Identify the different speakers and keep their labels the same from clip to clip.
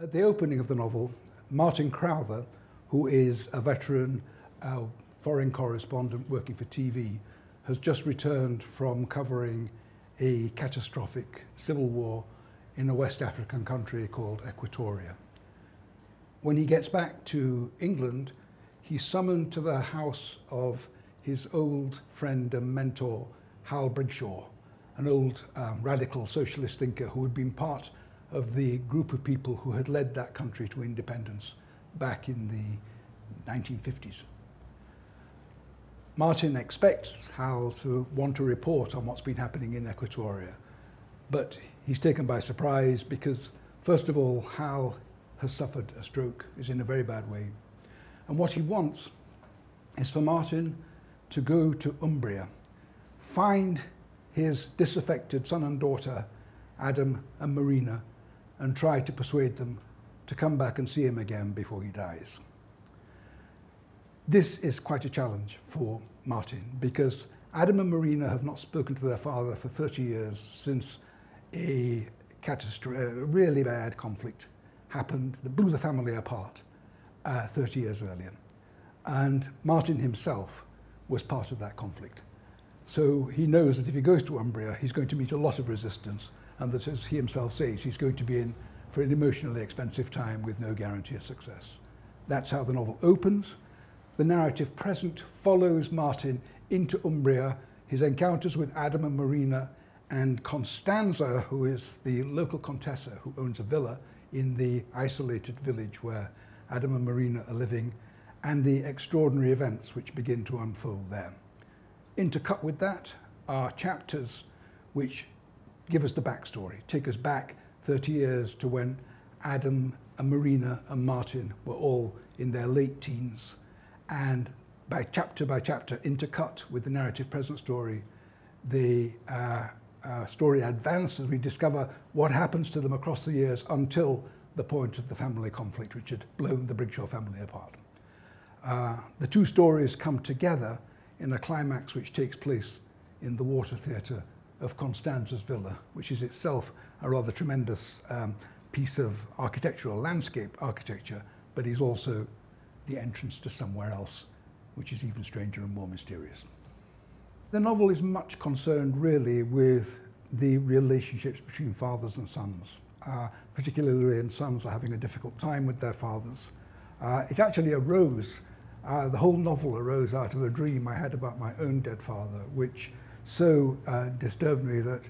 Speaker 1: At the opening of the novel, Martin Crowther, who is a veteran foreign correspondent working for TV, has just returned from covering a catastrophic civil war in a West African country called Equatoria. When he gets back to England, he's summoned to the house of his old friend and mentor, Hal Brigshaw, an old radical socialist thinker who had been part of the group of people who had led that country to independence back in the 1950s. Martin expects Hal to want to report on what's been happening in Equatoria, but he's taken by surprise because, first of all, Hal has suffered a stroke, is in a very bad way. And what he wants is for Martin to go to Umbria, find his disaffected son and daughter, Adam and Marina, and try to persuade them to come back and see him again before he dies. This is quite a challenge for Martin because Adam and Marina have not spoken to their father for 30 years since a really bad conflict happened that blew the family apart 30 years earlier. And Martin himself was part of that conflict. So he knows that if he goes to Umbria, he's going to meet a lot of resistance, and that, as he himself says, he's going to be in for an emotionally expensive time with no guarantee of success. That's how the novel opens. The narrative present follows Martin into Umbria, his encounters with Adam and Marina, and Constanza, who is the local contessa who owns a villa in the isolated village where Adam and Marina are living, and the extraordinary events which begin to unfold there. Intercut with that are chapters which give us the backstory, take us back 30 years to when Adam and Marina and Martin were all in their late teens. And by chapter, intercut with the narrative present story, the story advances. We discover what happens to them across the years until the point of the family conflict, which had blown the Brigshaw family apart. The two stories come together in a climax which takes place in the water theatre of Constanza's villa, which is itself a rather tremendous piece of architectural landscape architecture, but is also the entrance to somewhere else, which is even stranger and more mysterious. The novel is much concerned really with the relationships between fathers and sons, particularly when sons are having a difficult time with their fathers. It actually arose, the whole novel arose out of a dream I had about my own dead father, which so disturbed me that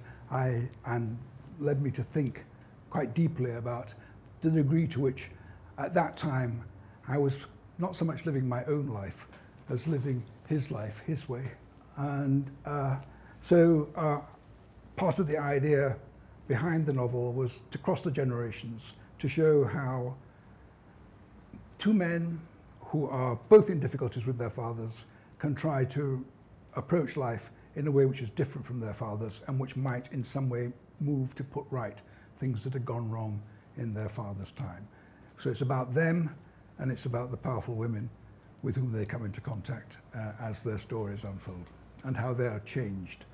Speaker 1: and led me to think quite deeply about the degree to which at that time I was not so much living my own life as living his life, his way. And so part of the idea behind the novel was to cross the generations, to show how two men who are both in difficulties with their fathers can try to approach life in a way which is different from their fathers and which might in some way move to put right things that had gone wrong in their father's time. So it's about them, and it's about the powerful women with whom they come into contact as their stories unfold, and how they are changed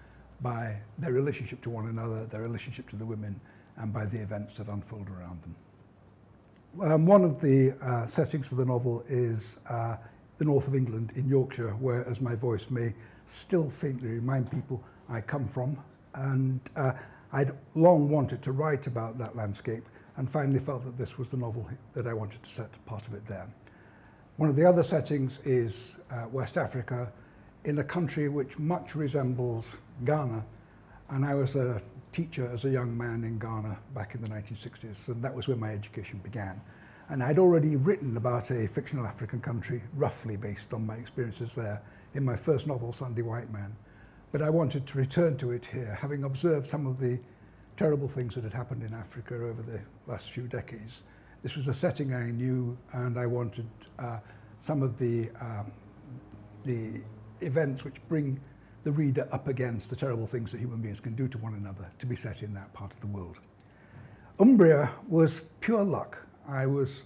Speaker 1: by their relationship to one another, their relationship to the women, and by the events that unfold around them. One of the settings for the novel is the north of England in Yorkshire, where, as my voice may still faintly remind people, I come from. And I'd long wanted to write about that landscape and finally felt that this was the novel that I wanted to set part of it there. One of the other settings is West Africa, in a country which much resembles Ghana. And I was a teacher as a young man in Ghana back in the 1960s, and that was where my education began. And I'd already written about a fictional African country, roughly based on my experiences there, in my first novel, Sunday White Man. But I wanted to return to it here, having observed some of the terrible things that had happened in Africa over the last few decades. This was a setting I knew, and I wanted some of the events which bring the reader up against the terrible things that human beings can do to one another to be set in that part of the world. Umbria was pure luck. I was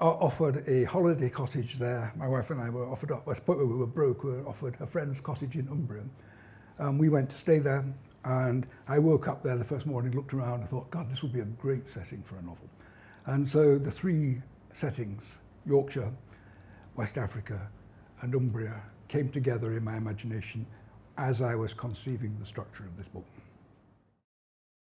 Speaker 1: offered a holiday cottage there. My wife and I were offered, at the point where we were broke, we were offered a friend's cottage in Umbria. We went to stay there, and I woke up there the first morning, looked around and thought, God, this would be a great setting for a novel. And so the three settings, Yorkshire, West Africa, and Umbria, came together in my imagination as I was conceiving the structure of this book.